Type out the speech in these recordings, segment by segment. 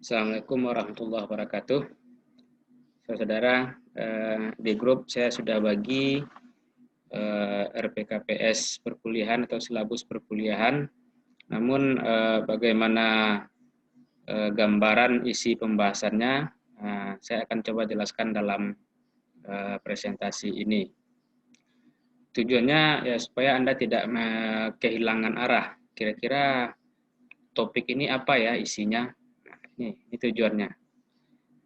Assalamualaikum warahmatullahi wabarakatuh. Saudara, di grup saya sudah bagi RPKPS perkuliahan atau silabus perkuliahan. Namun bagaimana gambaran isi pembahasannya, saya akan coba jelaskan dalam presentasi ini. Tujuannya ya supaya Anda tidak kehilangan arah. Kira-kira topik ini apa ya isinya? Nah, ini tujuannya.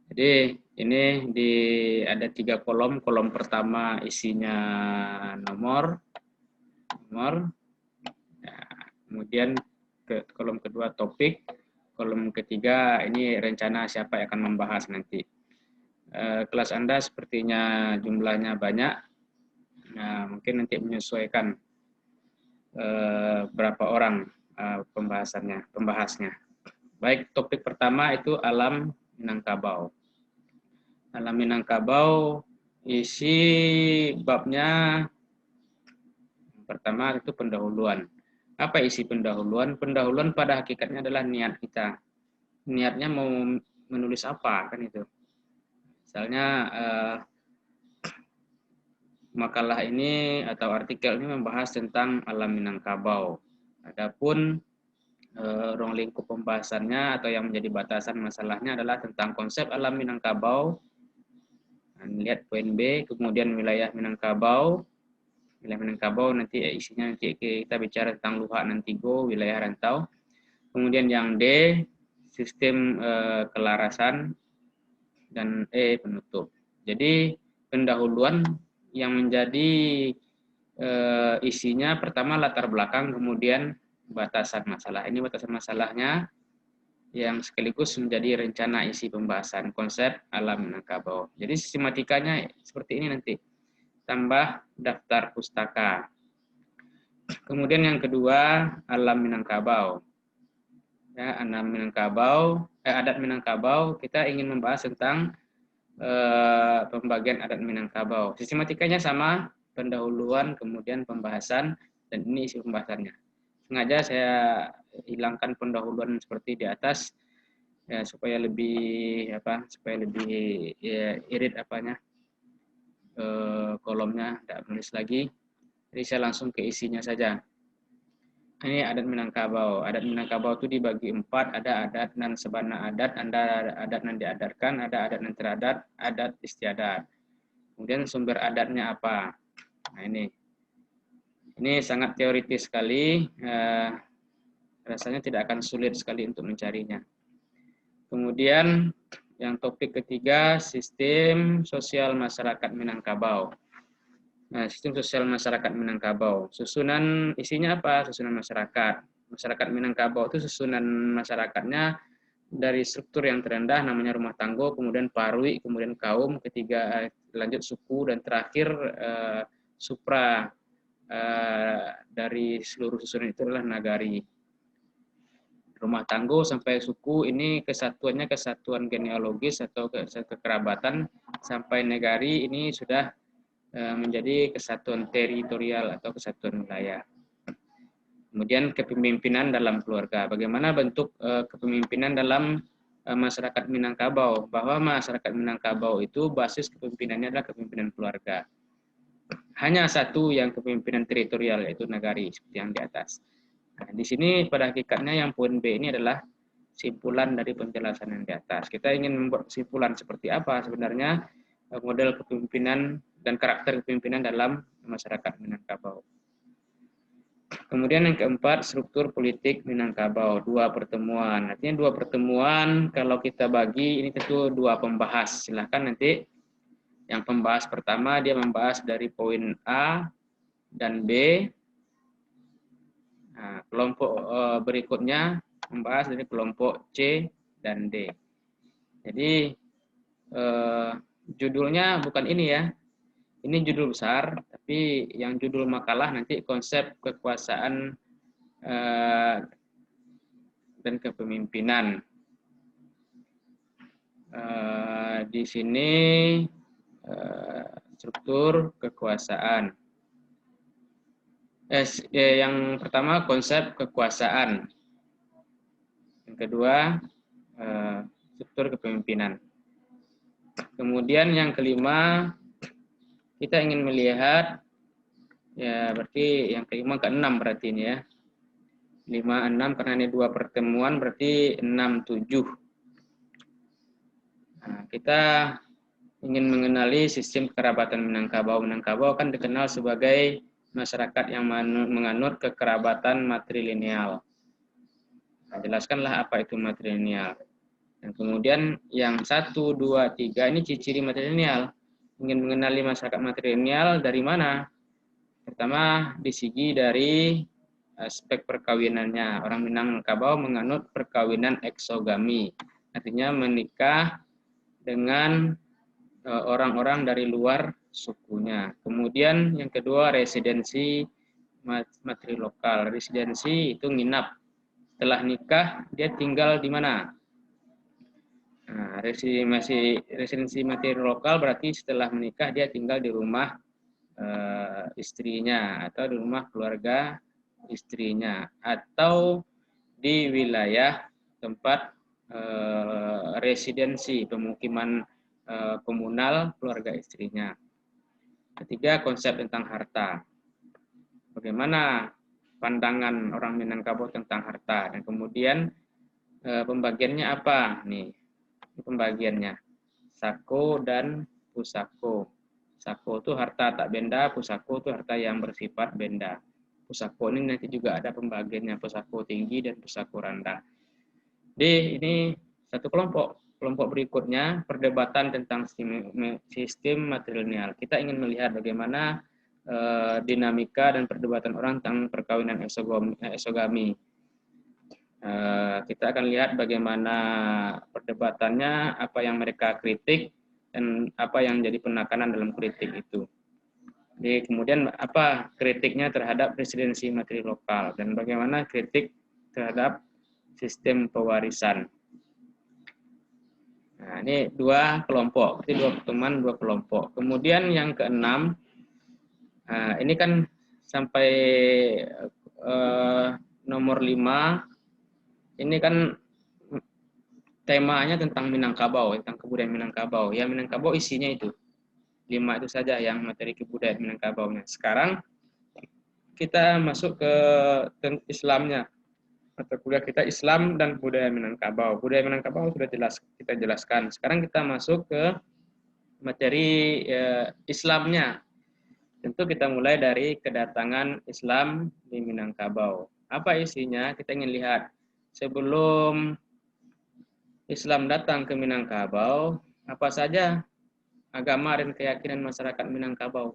Jadi ini ada 3 kolom. Kolom pertama isinya nomor. Kemudian kolom kedua topik. Kolom ketiga ini rencana siapa yang akan membahas nanti. Kelas Anda sepertinya jumlahnya banyak. Nah, mungkin nanti menyesuaikan berapa orang pembahasnya. Baik, topik pertama itu alam Minangkabau. Alam Minangkabau isi babnya pertama itu pendahuluan. Apa isi pendahuluan? Pendahuluan pada hakikatnya adalah niat kita. Niatnya mau menulis apa kan itu. Misalnya makalah ini atau artikel ini membahas tentang alam Minangkabau. Adapun ruang lingkup pembahasannya atau yang menjadi batasan masalahnya adalah tentang konsep alam Minangkabau. Lihat poin B, kemudian wilayah Minangkabau. Wilayah Minangkabau nanti isinya nanti kita bicara tentang Luhak Nantigo, wilayah rantau. Kemudian yang D, sistem kelarasan, dan E, penutup. Jadi pendahuluan yang menjadi isinya pertama latar belakang, kemudian batasan masalah. Ini batasan masalahnya yang sekaligus menjadi rencana isi pembahasan konsep alam Minangkabau. Jadi sistematikanya seperti ini nanti. Tambah daftar pustaka. Kemudian yang kedua, alam Minangkabau. Ya, alam Minangkabau, adat Minangkabau, kita ingin membahas tentang pembagian adat Minangkabau. Sistematikanya sama, pendahuluan, kemudian pembahasan, dan ini isi pembahasannya. Sengaja saya hilangkan pendahuluan seperti di atas, ya, supaya lebih irit kolomnya, tidak menulis lagi. Jadi saya langsung ke isinya saja. Ini adat Minangkabau. Adat Minangkabau itu dibagi 4, ada adat nan sebana adat, ada adat nan diadatkan, ada adat nan teradat, adat istiadat. Kemudian sumber adatnya apa? Nah ini sangat teoritis sekali, rasanya tidak akan sulit sekali untuk mencarinya. Kemudian yang topik ketiga, sistem sosial masyarakat Minangkabau. Nah, sistem sosial masyarakat Minangkabau. Susunan isinya apa? Susunan masyarakat. Masyarakat Minangkabau itu susunan masyarakatnya dari struktur yang terendah namanya rumah tanggo, kemudian parwi, kemudian kaum, ketiga lanjut suku, dan terakhir supra dari seluruh susunan itu adalah nagari. Rumah tanggo sampai suku ini kesatuannya kesatuan genealogis atau kekerabatan, sampai negari ini sudah menjadi kesatuan teritorial atau kesatuan wilayah. Kemudian kepemimpinan dalam keluarga. Bagaimana bentuk kepemimpinan dalam masyarakat Minangkabau? Bahwa masyarakat Minangkabau itu basis kepemimpinannya adalah kepemimpinan keluarga. Hanya satu yang kepemimpinan teritorial, yaitu nagari, seperti yang di atas. Nah, di sini pada hakikatnya yang poin B ini adalah simpulan dari penjelasan yang di atas. Kita ingin membuat kesimpulan seperti apa sebenarnya model kepemimpinan dan karakter kepemimpinan dalam masyarakat Minangkabau. Kemudian yang keempat, struktur politik Minangkabau, 2 pertemuan. Artinya 2 pertemuan, kalau kita bagi, ini tentu 2 pembahas. Silahkan nanti yang pembahas pertama, dia membahas dari poin A dan B. Nah, kelompok berikutnya membahas dari kelompok C dan D. Jadi judulnya bukan ini ya, ini judul besar, tapi yang judul makalah nanti konsep kekuasaan dan kepemimpinan. Di sini struktur kekuasaan. Yang pertama konsep kekuasaan. Yang kedua struktur kepemimpinan. Kemudian yang kelima, kita ingin melihat, ya berarti yang kelima ke 6 berarti ini ya. 5, 6 karena ini 2 pertemuan berarti 6, 7. Nah, kita ingin mengenali sistem kekerabatan Minangkabau. Minangkabau kan dikenal sebagai masyarakat yang menganut kekerabatan matrilineal. Nah, jelaskanlah apa itu matrilineal. Dan kemudian yang 1, 2, 3 ini ciri-ciri matrilineal. Ingin mengenali masyarakat matrilineal dari mana? Pertama, disegi dari aspek perkawinannya. Orang Minangkabau menganut perkawinan eksogami. Artinya menikah dengan orang-orang dari luar sukunya. Kemudian yang kedua, residensi matrilokal. Residensi itu nginap. Setelah nikah, dia tinggal di mana? Nah, residensi matrilokal berarti setelah menikah dia tinggal di rumah istrinya atau di rumah keluarga istrinya atau di wilayah tempat residensi pemukiman komunal keluarga istrinya. Ketiga, konsep tentang harta. Bagaimana pandangan orang Minangkabau tentang harta, dan kemudian pembagiannya apa nih? Pembagiannya sako dan pusako. Sako itu harta tak benda, pusako itu harta yang bersifat benda. Pusako ini nanti juga ada pembagiannya, pusako tinggi dan pusako rendah. Jadi ini satu kelompok. Kelompok berikutnya perdebatan tentang sistem matrilineal. Kita ingin melihat bagaimana dinamika dan perdebatan orang tentang perkawinan eksogami. Kita akan lihat bagaimana perdebatannya, apa yang mereka kritik, dan apa yang jadi penekanan dalam kritik itu. Jadi kemudian apa kritiknya terhadap presidensi matrilokal, dan bagaimana kritik terhadap sistem pewarisan. Nah, ini 2 kelompok, berarti 2 pertemuan, 2 kelompok. Kemudian yang keenam, ini kan sampai nomor 5, ini kan temanya tentang Minangkabau, tentang kebudayaan Minangkabau. Ya, Minangkabau isinya itu 5 itu saja yang materi kebudayaan Minangkabau-nya. Sekarang kita masuk ke Islamnya. Mata kuliah kita Islam dan budaya Minangkabau. Budaya Minangkabau sudah kita jelaskan. Sekarang kita masuk ke materi Islamnya. Tentu kita mulai dari kedatangan Islam di Minangkabau. Apa isinya? Kita ingin lihat. Sebelum Islam datang ke Minangkabau, apa saja agama dan keyakinan masyarakat Minangkabau.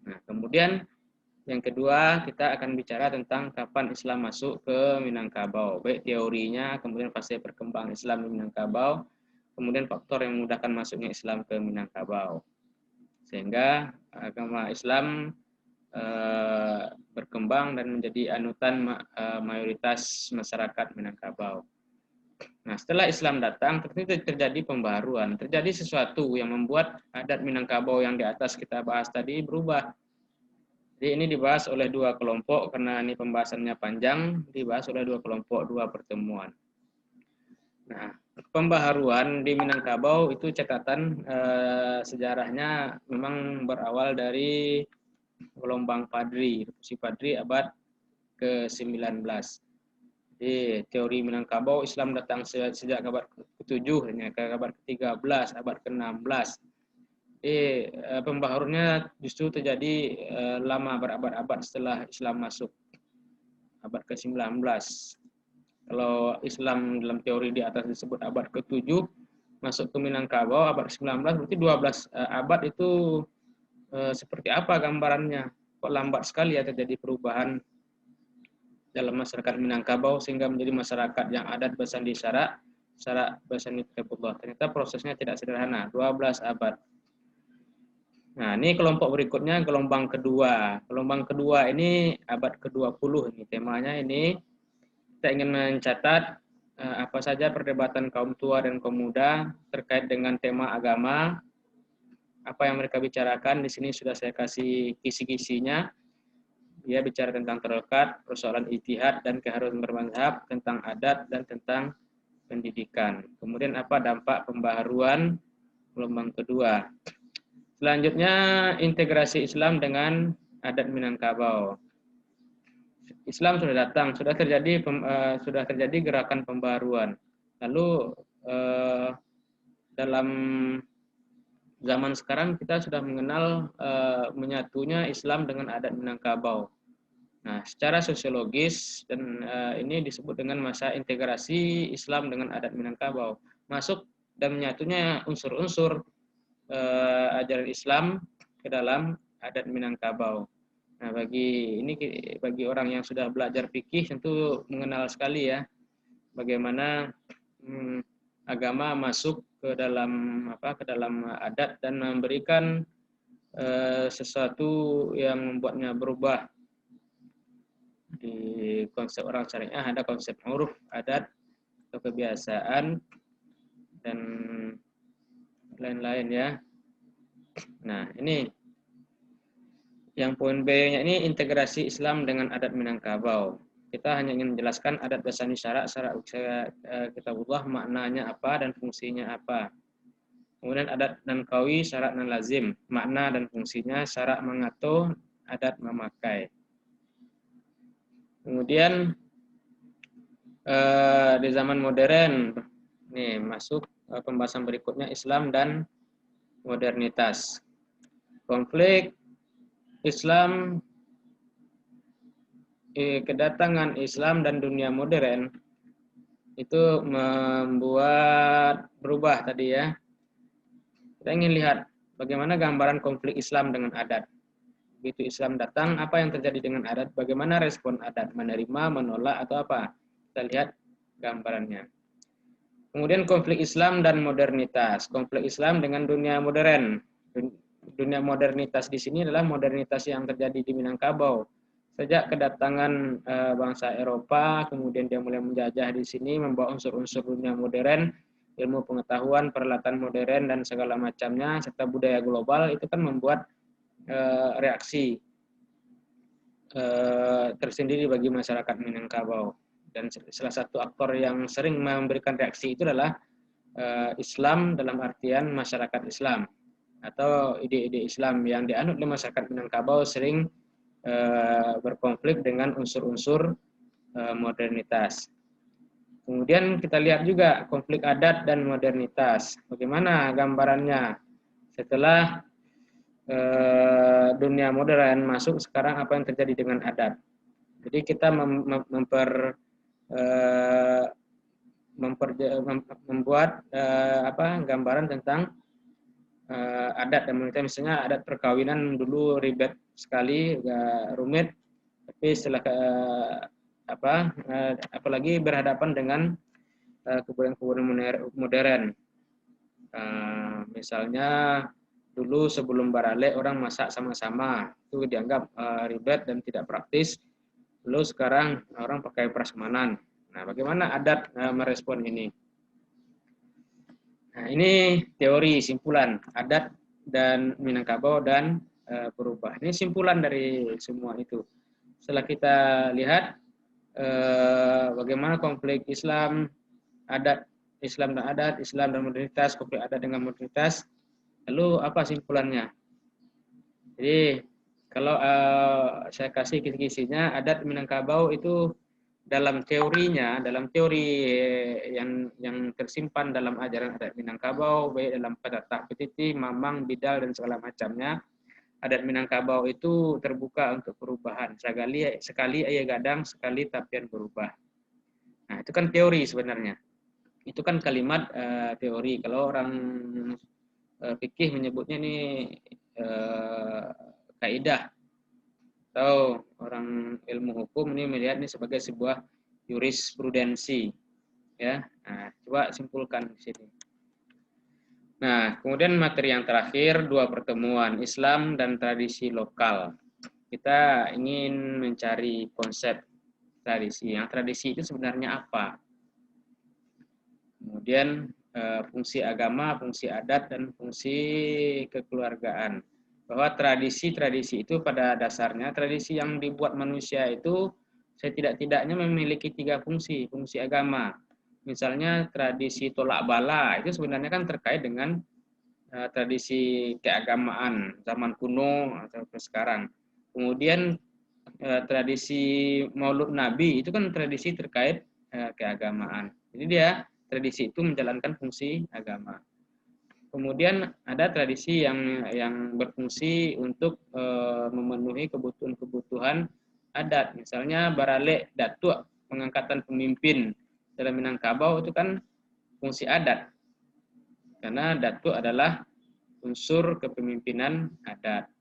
Nah, kemudian yang kedua, kita akan bicara tentang kapan Islam masuk ke Minangkabau, baik teorinya, kemudian fase perkembangan Islam di Minangkabau, kemudian faktor yang memudahkan masuknya Islam ke Minangkabau. Sehingga agama Islam berkembang dan menjadi anutan mayoritas masyarakat Minangkabau. Nah, setelah Islam datang, terjadi pembaharuan, terjadi sesuatu yang membuat adat Minangkabau yang di atas kita bahas tadi berubah. Jadi ini dibahas oleh 2 kelompok, karena ini pembahasannya panjang, dibahas oleh 2 kelompok, 2 pertemuan. Nah, pembaharuan di Minangkabau itu catatan sejarahnya memang berawal dari gelombang Padri, Revolusi Padri abad ke-19. Jadi teori Minangkabau Islam datang sejak abad ke-7 ke abad ke-13, abad ke-16. Pembaharuannya justru terjadi lama, berabad-abad setelah Islam masuk, abad ke-19. Kalau Islam dalam teori di atas disebut abad ke-7, masuk ke Minangkabau abad ke-19, berarti 12 abad itu seperti apa gambarannya? Kok lambat sekali ya terjadi perubahan dalam masyarakat Minangkabau sehingga menjadi masyarakat yang adat bersandi syarak bersandi kitabullah. Ternyata prosesnya tidak sederhana, 12 abad. Nah, ini kelompok berikutnya, gelombang kedua. Gelombang kedua ini abad ke-20. Ini temanya ini kita ingin mencatat apa saja perdebatan kaum tua dan kaum muda terkait dengan tema agama. Apa yang mereka bicarakan di sini sudah saya kasih kisi-kisinya. Dia bicara tentang tarekat, persoalan ijtihad dan keharusan bermazhab, tentang adat dan tentang pendidikan. Kemudian apa dampak pembaharuan gelombang kedua. Selanjutnya integrasi Islam dengan adat Minangkabau. Islam sudah datang, sudah terjadi gerakan pembaruan. Lalu dalam zaman sekarang kita sudah mengenal menyatunya Islam dengan adat Minangkabau. Nah, secara sosiologis dan ini disebut dengan masa integrasi Islam dengan adat Minangkabau. Masuk dan menyatunya unsur-unsur ajaran Islam ke dalam adat Minangkabau. Nah, bagi orang yang sudah belajar fikih tentu mengenal sekali ya bagaimana agama masuk ke dalam adat dan memberikan sesuatu yang membuatnya berubah. Di konsep orang syariah ada konsep uruf, adat, atau kebiasaan dan lain-lain ya. Nah, ini yang poin B-nya ini integrasi Islam dengan adat Minangkabau. Kita hanya ingin menjelaskan adat dasani syarak kitabullah maknanya apa dan fungsinya apa. Kemudian adat dan kawi syarak dan lazim, makna dan fungsinya, syarak mengatur, adat memakai. Kemudian di zaman modern nih masuk pembahasan berikutnya Islam dan modernitas. Konflik Islam, kedatangan Islam dan dunia modern itu membuat berubah tadi ya. Kita ingin lihat bagaimana gambaran konflik Islam dengan adat. Begitu Islam datang, apa yang terjadi dengan adat? Bagaimana respon adat? Menerima, menolak, atau apa? Kita lihat gambarannya. Kemudian konflik Islam dan modernitas. Konflik Islam dengan dunia modern. Dunia modernitas di sini adalah modernitas yang terjadi di Minangkabau. Sejak kedatangan bangsa Eropa, kemudian dia mulai menjajah di sini, membawa unsur-unsur dunia modern, ilmu pengetahuan, peralatan modern, dan segala macamnya, serta budaya global, itu kan membuat reaksi tersendiri bagi masyarakat Minangkabau. Dan salah satu aktor yang sering memberikan reaksi itu adalah Islam dalam artian masyarakat Islam atau ide-ide Islam yang dianut oleh masyarakat Minangkabau sering berkonflik dengan unsur-unsur modernitas. Kemudian kita lihat juga konflik adat dan modernitas. Bagaimana gambarannya setelah dunia modern masuk, sekarang apa yang terjadi dengan adat? Jadi kita membuat gambaran tentang adat dan modernitas. Misalnya adat perkawinan dulu ribet sekali, rumit, tapi setelah apalagi berhadapan dengan kebudayaan modern. Misalnya dulu sebelum barale orang masak sama-sama, itu dianggap ribet dan tidak praktis. Lalu sekarang orang pakai prasmanan. Nah, bagaimana adat merespon ini? Nah, ini teori simpulan adat dan Minangkabau dan berubah. Ini simpulan dari semua itu. Setelah kita lihat bagaimana konflik Islam, adat, Islam dan adat, Islam dan modernitas, konflik adat dengan modernitas, lalu apa simpulannya? Jadi kalau saya kasih kisi-kisinya, adat Minangkabau itu dalam teorinya, dalam teori yang tersimpan dalam ajaran adat Minangkabau, baik dalam Petatah Petiti, Mamang, Bidal, dan segala macamnya, adat Minangkabau itu terbuka untuk perubahan. Sekali ia gadang, sekali tapian berubah. Nah, itu kan teori sebenarnya. Itu kan kalimat teori. Kalau orang fikih menyebutnya ini kaidah, atau orang ilmu hukum ini melihat ini sebagai sebuah jurisprudensi, ya. Nah, coba simpulkan di sini. Nah, kemudian materi yang terakhir, 2 pertemuan Islam dan tradisi lokal. Kita ingin mencari konsep tradisi. Yang tradisi itu sebenarnya apa? Kemudian fungsi agama, fungsi adat, dan fungsi kekeluargaan. Bahwa tradisi-tradisi itu pada dasarnya, tradisi yang dibuat manusia itu setidak-tidaknya memiliki 3 fungsi. Fungsi agama, Misalnya tradisi tolak bala itu sebenarnya kan terkait dengan tradisi keagamaan zaman kuno atau sekarang. Kemudian tradisi Maulud Nabi itu kan tradisi terkait keagamaan. Jadi dia tradisi itu menjalankan fungsi agama. Kemudian ada tradisi yang berfungsi untuk memenuhi kebutuhan-kebutuhan adat. Misalnya baralek datuk, pengangkatan pemimpin dalam Minangkabau itu kan fungsi adat. Karena datuk adalah unsur kepemimpinan adat.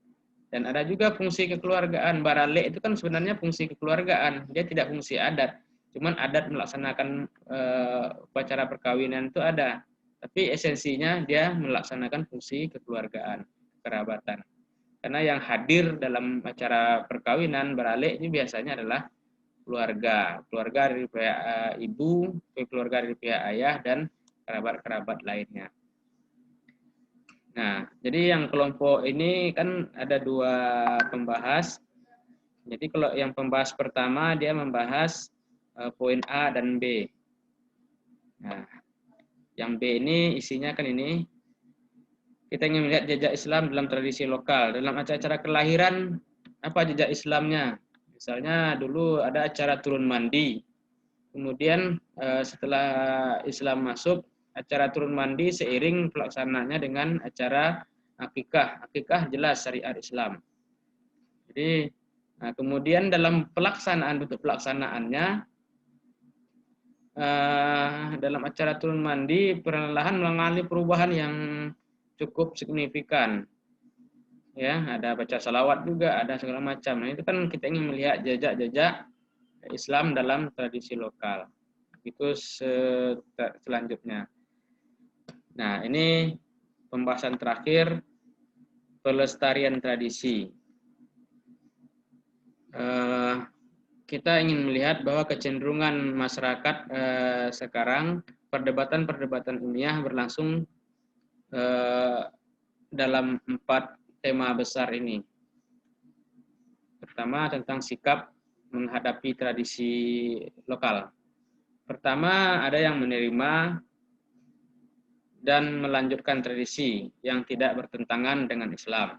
Dan ada juga fungsi kekeluargaan. Baralek itu kan sebenarnya fungsi kekeluargaan, dia tidak fungsi adat. Cuman adat melaksanakan upacara perkawinan itu ada. Tapi esensinya dia melaksanakan fungsi kekeluargaan, kerabatan. Karena yang hadir dalam acara perkawinan baralek ini biasanya adalah keluarga. Keluarga dari pihak ibu, keluarga dari pihak ayah, dan kerabat-kerabat lainnya. Nah, jadi yang kelompok ini kan ada 2 pembahas. Jadi kalau yang pembahas pertama dia membahas poin A dan B. Nah, yang B ini isinya kan ini, kita ingin melihat jejak Islam dalam tradisi lokal. Dalam acara-acara kelahiran, apa jejak Islamnya? Misalnya dulu ada acara turun mandi. Kemudian setelah Islam masuk, acara turun mandi seiring pelaksananya dengan acara akikah. Akikah jelas syariat Islam. Jadi kemudian dalam bentuk pelaksanaannya, dalam acara turun mandi perlahan mengalami perubahan yang cukup signifikan. Ya, ada baca salawat juga, ada segala macam. Nah, itu kan kita ingin melihat jejak-jejak Islam dalam tradisi lokal. Itu selanjutnya. Nah, ini pembahasan terakhir, pelestarian tradisi. Kita ingin melihat bahwa kecenderungan masyarakat sekarang, perdebatan-perdebatan ilmiah berlangsung dalam 4 tema besar ini. Pertama, tentang sikap menghadapi tradisi lokal. Pertama, ada yang menerima dan melanjutkan tradisi yang tidak bertentangan dengan Islam.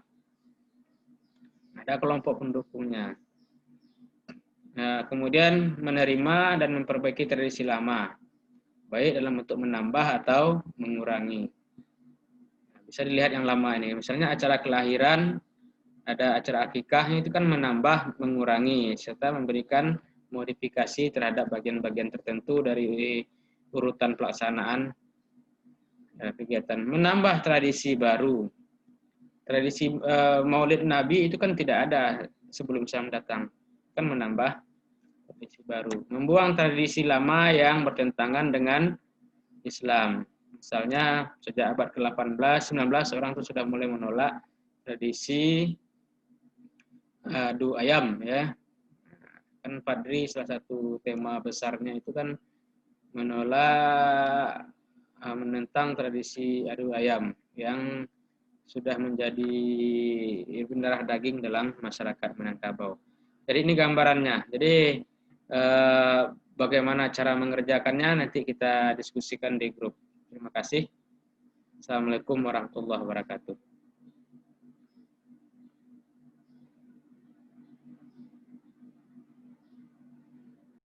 Ada kelompok pendukungnya. Nah, kemudian menerima dan memperbaiki tradisi lama, baik dalam bentuk menambah atau mengurangi. Nah, bisa dilihat yang lama ini, misalnya acara kelahiran, ada acara akikah, itu kan menambah, mengurangi, serta memberikan modifikasi terhadap bagian-bagian tertentu dari urutan pelaksanaan kegiatan. Menambah tradisi baru. Tradisi Maulid Nabi itu kan tidak ada sebelum Islam datang. Kan menambah tradisi baru. Membuang tradisi lama yang bertentangan dengan Islam. Misalnya sejak abad ke-18, 19 orang itu sudah mulai menolak tradisi adu ayam, ya. Kan Padri salah satu tema besarnya itu kan menolak, menentang tradisi adu ayam yang sudah menjadi darah daging dalam masyarakat Minangkabau. Jadi ini gambarannya. Jadi bagaimana cara mengerjakannya nanti kita diskusikan di grup. Terima kasih. Assalamualaikum warahmatullahi wabarakatuh.